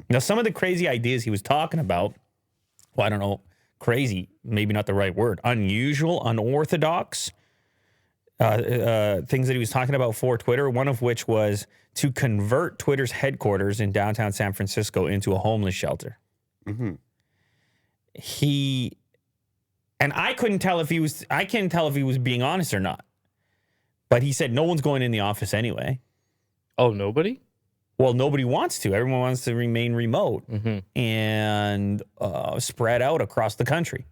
Now, some of the crazy ideas he was talking about, well, I don't know, crazy, maybe not the right word, unusual, unorthodox things that he was talking about for Twitter, one of which was to convert Twitter's headquarters in downtown San Francisco into a homeless shelter. And I couldn't tell if he was, I can't tell if he was being honest or not. But he said no one's going in the office anyway. Oh, nobody? Well, nobody wants to. Everyone wants to remain remote and spread out across the country.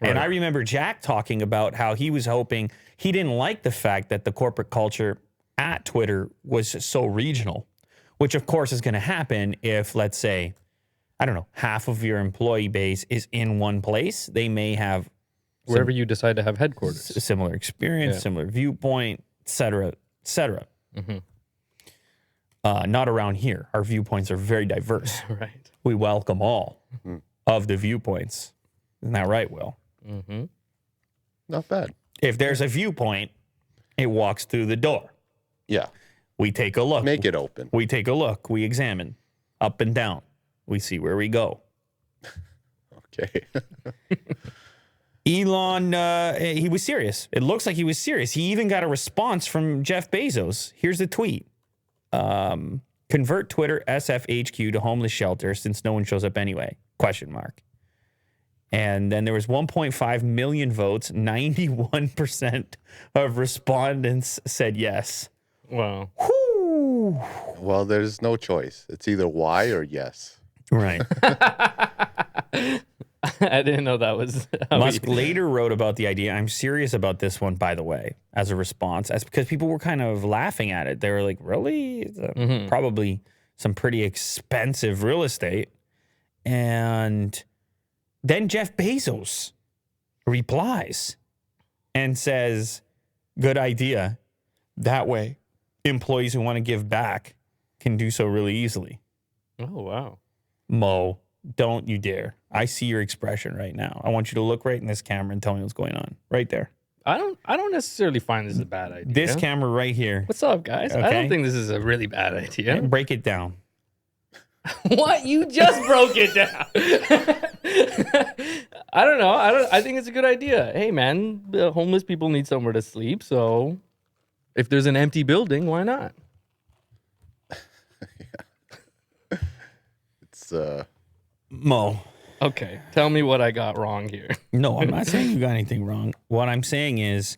Right. And I remember Jack talking about how he was hoping, he didn't like the fact that the corporate culture at Twitter was so regional, which of course is going to happen if, let's say, I don't know, half of your employee base is in one place. They may have wherever you decide to have headquarters, similar experience, similar viewpoint, et cetera, et cetera. Not around here. Our viewpoints are very diverse. Right. We welcome all of the viewpoints. Isn't that right, Will? Not bad. If there's a viewpoint, it walks through the door. Yeah. We take a look. Make it open. We take a look. We examine up and down. We see where we go. Okay. Elon, he was serious. It looks like he was serious. He even got a response from Jeff Bezos. Here's the tweet. Convert Twitter SFHQ to homeless shelter since no one shows up anyway, ? And then there was 1.5 million votes. 91% of respondents said yes. Wow. Whew. Well, there's no choice. It's either why or yes. Right. I didn't know that was how Musk later wrote about the idea. I'm serious about this one, by the way, as a response. That's because people were kind of laughing at it. They were like, really? Probably some pretty expensive real estate. And then Jeff Bezos replies and says, good idea. That way, employees who want to give back can do so really easily. Oh, wow. Mo, don't you dare. I see your expression right now. I want you to look right in this camera and tell me what's going on. Right there. I don't necessarily find this a bad idea. This camera right here. What's up, guys? Okay. I don't think this is a really bad idea. Break it down. What? You just broke it down. I don't know. I think it's a good idea. Hey, man, the homeless people need somewhere to sleep. So if there's an empty building, why not? It's Mo. Okay, tell me what I got wrong here. No, I'm not saying you got anything wrong. What I'm saying is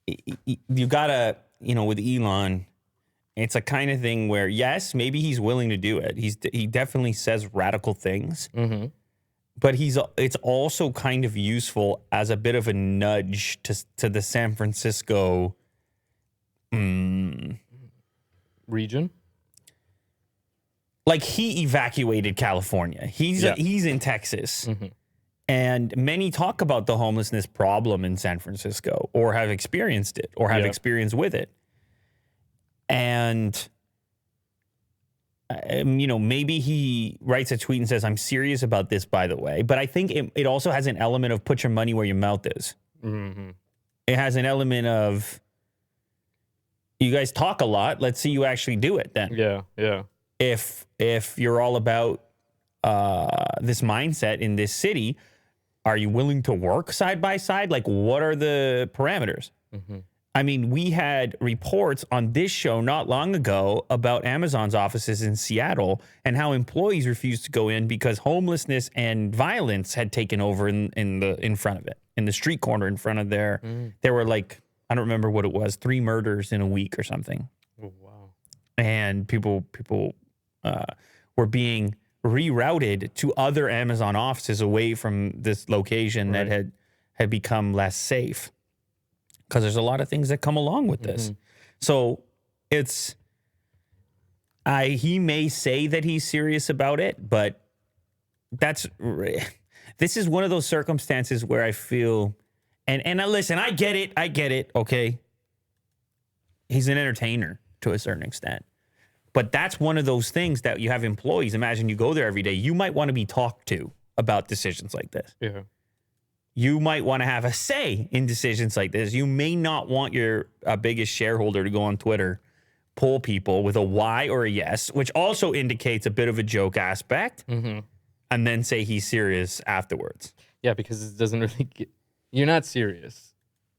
you gotta, with Elon, it's a kind of thing where, yes, maybe he's willing to do it. He definitely says radical things, but it's also kind of useful as a bit of a nudge to the San Francisco region. Like, he evacuated California. He's in Texas. And many talk about the homelessness problem in San Francisco or have experienced it or have experience with it. And, maybe he writes a tweet and says, I'm serious about this, by the way. But I think it also has an element of put your money where your mouth is. It has an element of, you guys talk a lot. Let's see you actually do it then. Yeah. If you're all about this mindset in this city, are you willing to work side by side? Like, what are the parameters? I mean, we had reports on this show not long ago about Amazon's offices in Seattle and how employees refused to go in because homelessness and violence had taken over in front of it, in the street corner in front of there. There were like, I don't remember what it was, 3 murders in a week or something. Oh, wow. And people were being rerouted to other Amazon offices away from this location that had become less safe. Because there's a lot of things that come along with this. So he may say that he's serious about it, but this is one of those circumstances where I feel, and listen, I get it, okay? He's an entertainer to a certain extent. But that's one of those things that you have employees. Imagine you go there every day. You might want to be talked to about decisions like this. Yeah. You might want to have a say in decisions like this. You may not want your biggest shareholder to go on Twitter poll people with a Y or a yes, which also indicates a bit of a joke aspect, and then say he's serious afterwards. Yeah, because it doesn't really you're not serious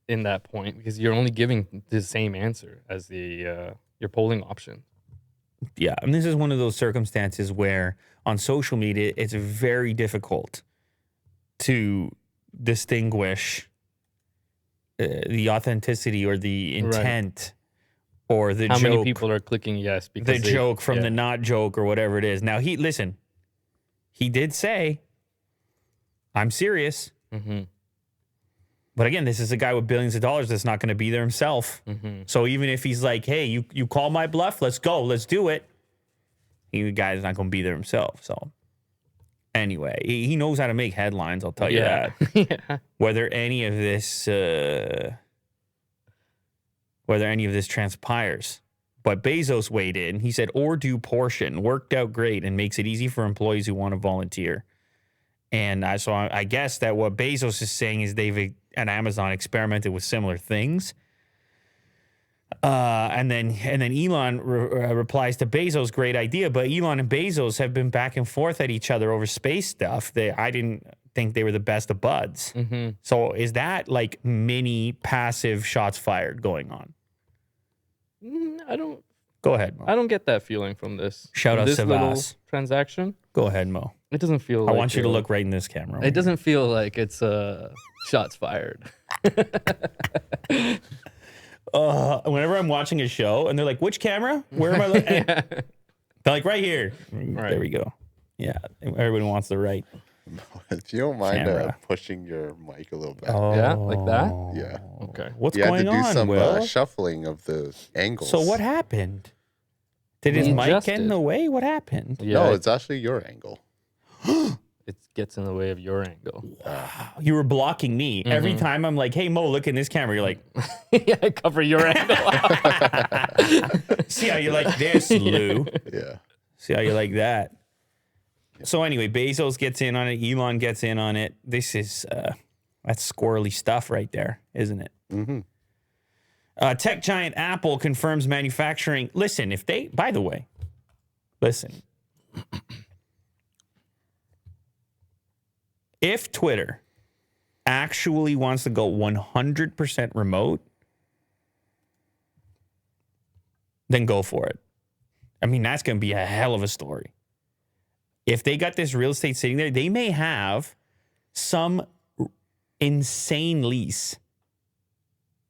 in that point because you're only giving the same answer as the your polling option. Yeah, and this is one of those circumstances where on social media, it's very difficult to distinguish the authenticity or the intent or the How joke. many people are clicking yes because the joke from the not joke or whatever it is. Now, he did say, I'm serious. But again, this is a guy with billions of dollars that's not going to be there himself. So even if he's like, hey, you call my bluff, let's go, let's do it. The guy's not going to be there himself. So anyway, he knows how to make headlines, I'll tell you that. Yeah. Whether any of this transpires. But Bezos weighed in. He said, or do portion, worked out great and makes it easy for employees who want to volunteer. And so I guess that what Bezos is saying is they've at Amazon experimented with similar things. And then Elon replies to Bezos, great idea. But Elon and Bezos have been back and forth at each other over space stuff. I didn't think they were the best of buds. So is that like mini passive shots fired going on? I don't. Go ahead, Mo. I don't get that feeling from this. Shout out this little Savas. transaction. Go ahead, Mo. It doesn't feel. I like want you to look right in this camera. It doesn't feel like it's shots fired. Whenever I'm watching a show and they're like, which camera? Where am I looking? They're like, right here. Right. There we go. Yeah. Everybody wants the right. If you don't mind Camera. pushing your mic a little bit. Yeah, like that? Yeah. Okay. What's You had going to do on, some Will? shuffling of the angles. So what happened? Did his He mic get in adjusted. the way? What happened? Yeah, No, it's actually your angle. it gets in the way of your angle. You were blocking me. Every time I'm like, hey, Mo, look in this camera. You're like, Yeah, cover your angle. see how you like this, Lou? Yeah. See how you like that? So anyway, Bezos gets in on it. Elon gets in on it. This is, that's squirrely stuff right there, isn't it? Tech giant Apple confirms manufacturing. Listen, by the way, listen. If Twitter actually wants to go 100% remote, then go for it. I mean, that's going to be a hell of a story. If they got this real estate sitting there, they may have some insane lease.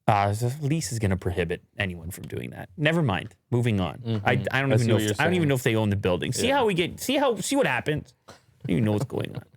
The lease is going to prohibit anyone from doing that. Never mind. Moving on. I don't even know. I don't even know if they own the building. See what happens. I don't even know what's going on.